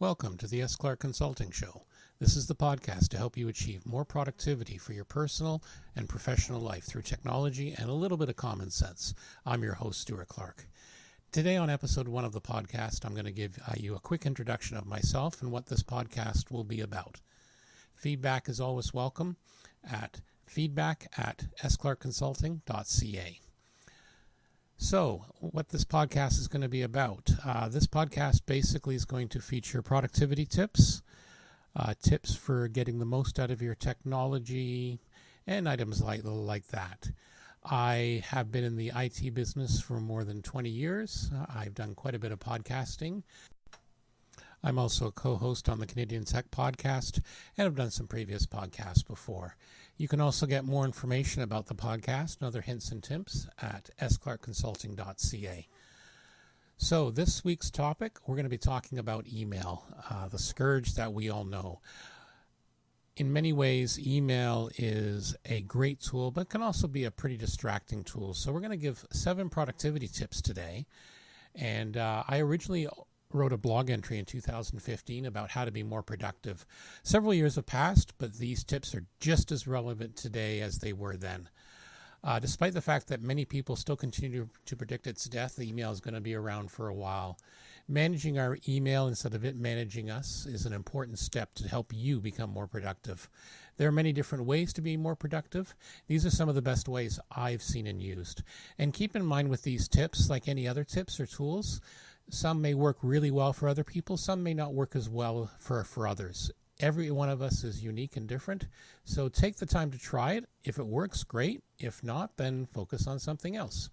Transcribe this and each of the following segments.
Welcome to the SClark Consulting Show. This is the podcast to help you achieve more productivity for your personal and professional life through technology and a little bit of common sense. I'm your host, Stuart Clark. Today on episode 1 of the podcast, I'm going to give you a quick introduction of myself and what this podcast will be about. Feedback is always welcome at feedback@sclarkconsulting.ca. So, what this podcast is going to be about. This podcast basically is going to feature productivity tips, tips for getting the most out of your technology, and items like that. I have been in the IT business for more than 20 years. I've done quite a bit of podcasting. I'm also a co-host on the Canadian Tech Podcast, and I've done some previous podcasts before. You can also get more information about the podcast and other hints and tips at SClarkConsulting.ca. So this week's topic, we're going to be talking about email, the scourge that we all know. In many ways, email is a great tool, but can also be a pretty distracting tool. So we're going to give 7 productivity tips today. And I originally wrote a blog entry in 2015 about how to be more productive. Several years have passed, but these tips are just as relevant today as they were then. Despite the fact that many people still continue to predict its death, the email is going to be around for a while. Managing our email instead of it managing us is an important step to help you become more productive. There are many different ways to be more productive. These are some of the best ways I've seen and used. And keep in mind with these tips, like any other tips or tools, some may work really well for other people, some may not work as well for others. Every one of us is unique and different, so take the time to try it. If it works, great. If not, then focus on something else.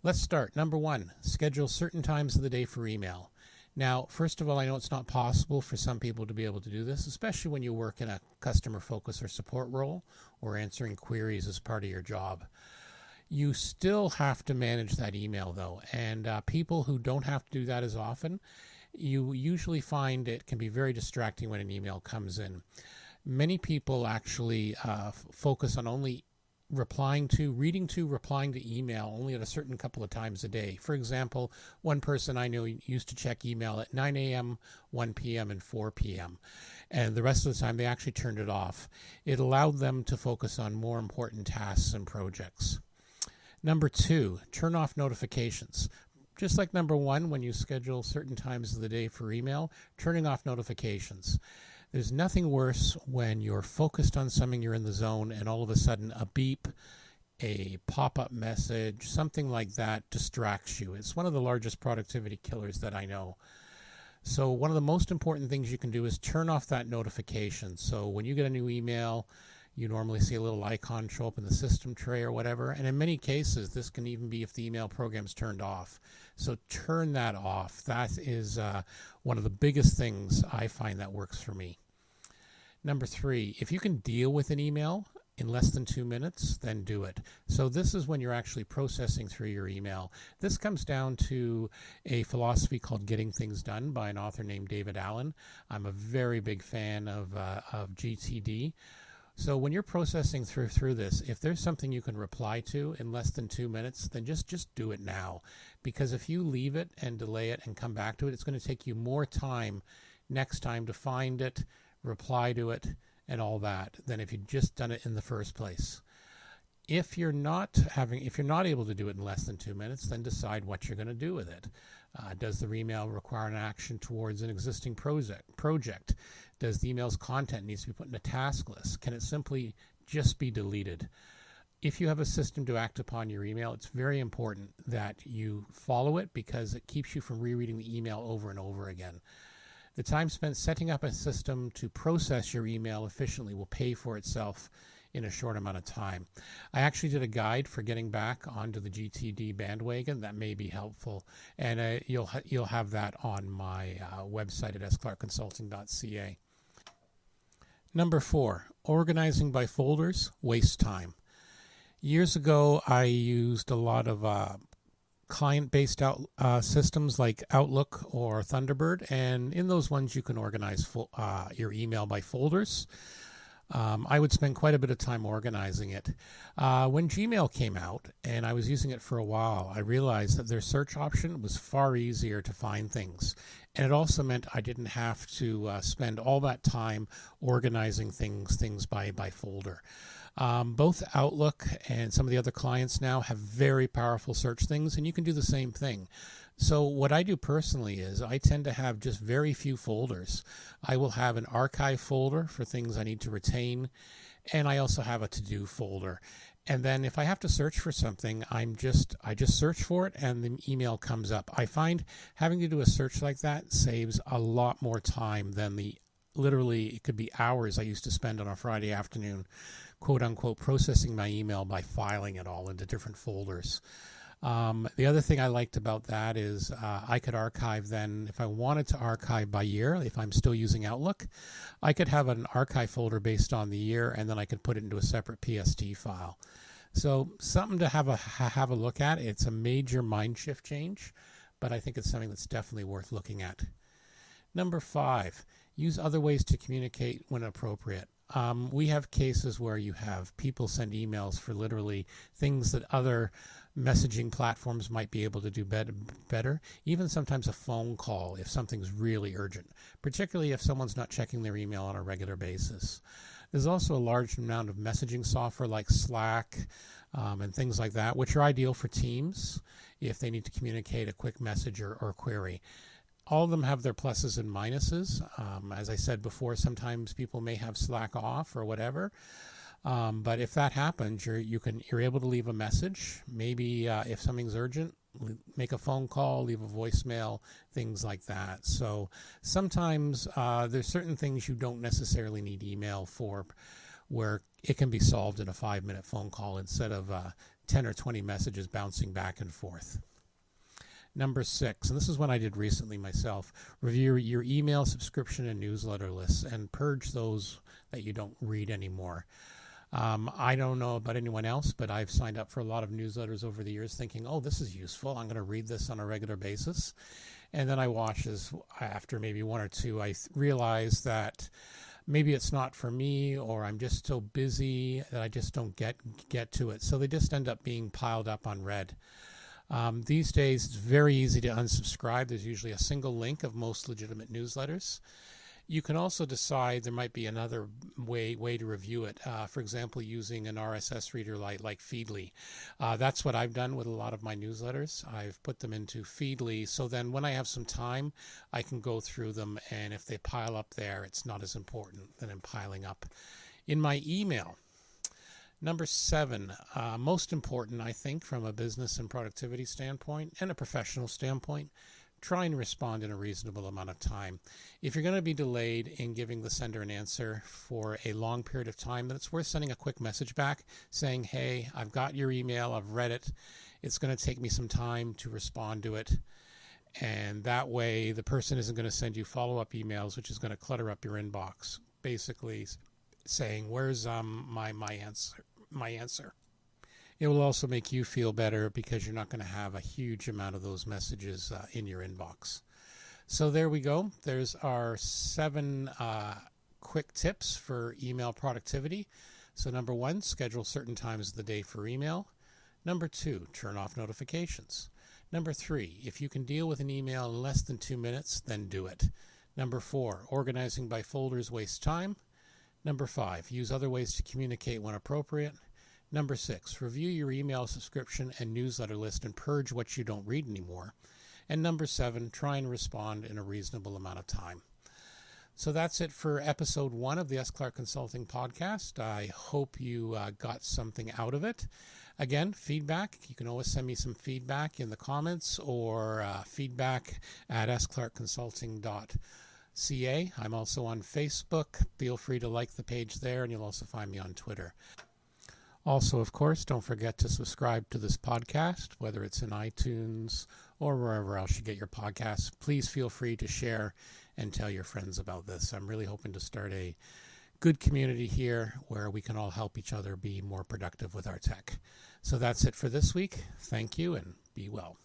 Let's start. Number 1, schedule certain times of the day for email. Now, first of all, I know it's not possible for some people to be able to do this, especially when you work in a customer focus or support role or answering queries as part of your job. You still have to manage that email, though, and people who don't have to do that as often, you usually find it can be very distracting when an email comes in. Many people actually focus on only replying to email only at a certain couple of times a day. For example, one person I know used to check email at 9 a.m., 1 p.m., and 4 p.m., and the rest of the time they actually turned it off. It allowed them to focus on more important tasks and projects. Number 2, turn off notifications. Just like number 1, when you schedule certain times of the day for email, turning off notifications. There's nothing worse when you're focused on something, you're in the zone, and all of a sudden a beep, a pop-up message, something like that distracts you. It's one of the largest productivity killers that I know. So one of the most important things you can do is turn off that notification. So when you get a new email, you normally see a little icon show up in the system tray or whatever. And in many cases, this can even be if the email program's turned off. So turn that off. That is one of the biggest things I find that works for me. Number 3, if you can deal with an email in less than 2 minutes, then do it. So this is when you're actually processing through your email. This comes down to a philosophy called Getting Things Done by an author named David Allen. I'm a very big fan of GTD. So when you're processing through this, if there's something you can reply to in less than 2 minutes, then just do it now. Because if you leave it and delay it and come back to it, it's going to take you more time next time to find it, reply to it, and all that than if you'd just done it in the first place. If you're not able to do it in less than 2 minutes, then decide what you're going to do with it. Does the email require an action towards an existing project? Does the email's content needs to be put in a task list? Can it simply just be deleted? If you have a system to act upon your email, it's very important that you follow it because it keeps you from rereading the email over and over again. The time spent setting up a system to process your email efficiently will pay for itself in a short amount of time. I actually did a guide for getting back onto the GTD bandwagon that may be helpful, and you'll have that on my website at SClarkConsulting.ca. Number 4, organizing by folders wastes time. Years ago, I used a lot of client-based systems like Outlook or Thunderbird, and in those ones you can organize your email by folders. I would spend quite a bit of time organizing it. When Gmail came out, and I was using it for a while, I realized that their search option was far easier to find things. And it also meant I didn't have to spend all that time organizing things by folder. Both Outlook and some of the other clients now have very powerful search things, and you can do the same thing. So what I do personally is I tend to have just very few folders. I will have an archive folder for things I need to retain, and I also have a to-do folder. And then if I have to search for something, I just search for it and the email comes up. I find having to do a search like that saves a lot more time than literally it could be hours I used to spend on a Friday afternoon, quote unquote, processing my email by filing it all into different folders. The other thing I liked about that is I could archive then, if I wanted to archive by year, if I'm still using Outlook, I could have an archive folder based on the year, and then I could put it into a separate PST file. So something to have a look at. It's a major mind shift change, but I think it's something that's definitely worth looking at. Number 5, use other ways to communicate when appropriate. We have cases where you have people send emails for literally things that other messaging platforms might be able to do better. Even sometimes a phone call if something's really urgent, particularly if someone's not checking their email on a regular basis. There's also a large amount of messaging software like SClark and things like that, which are ideal for teams if they need to communicate a quick message or query. All of them have their pluses and minuses. As I said before, sometimes people may have Slack off or whatever. But if that happens, you're able to leave a message. Maybe if something's urgent, make a phone call, leave a voicemail, things like that. So sometimes there's certain things you don't necessarily need email for, where it can be solved in a 5-minute phone call instead of 10 or 20 messages bouncing back and forth. Number 6, and this is one I did recently myself, review your email subscription and newsletter lists and purge those that you don't read anymore. I don't know about anyone else, but I've signed up for a lot of newsletters over the years thinking, oh, this is useful. I'm going to read this on a regular basis. And then I watch as after maybe 1 or 2, I realize that maybe it's not for me, or I'm just so busy that I just don't get to it. So they just end up being piled up on read. These days, it's very easy to unsubscribe. There's usually a single link of most legitimate newsletters. You can also decide there might be another way to review it. For example, using an RSS reader like Feedly. That's what I've done with a lot of my newsletters. I've put them into Feedly, so then when I have some time, I can go through them, and if they pile up there, it's not as important than in piling up in my email. Number 7, most important, I think, from a business and productivity standpoint and a professional standpoint, try and respond in a reasonable amount of time. If you're going to be delayed in giving the sender an answer for a long period of time, then it's worth sending a quick message back saying, hey, I've got your email, I've read it. It's going to take me some time to respond to it. And that way, the person isn't going to send you follow-up emails, which is going to clutter up your inbox, basically saying, where's my answer? It will also make you feel better because you're not going to have a huge amount of those messages in your inbox. So there we go. There's our 7 quick tips for email productivity. So number 1, schedule certain times of the day for email. Number 2, turn off notifications. Number 3, if you can deal with an email in less than 2 minutes, then do it. Number 4, organizing by folders wastes time. Number 5, use other ways to communicate when appropriate. Number 6, review your email subscription and newsletter list and purge what you don't read anymore. And number 7, try and respond in a reasonable amount of time. So that's it for episode 1 of the SClark Consulting podcast. I hope you got something out of it. Again, feedback. You can always send me some feedback in the comments or feedback at SClarkConsulting.ca. I'm also on Facebook. Feel free to like the page there, and you'll also find me on Twitter. Also, of course, don't forget to subscribe to this podcast, whether it's in iTunes or wherever else you get your podcasts. Please feel free to share and tell your friends about this. I'm really hoping to start a good community here where we can all help each other be more productive with our tech. So that's it for this week. Thank you, and be well.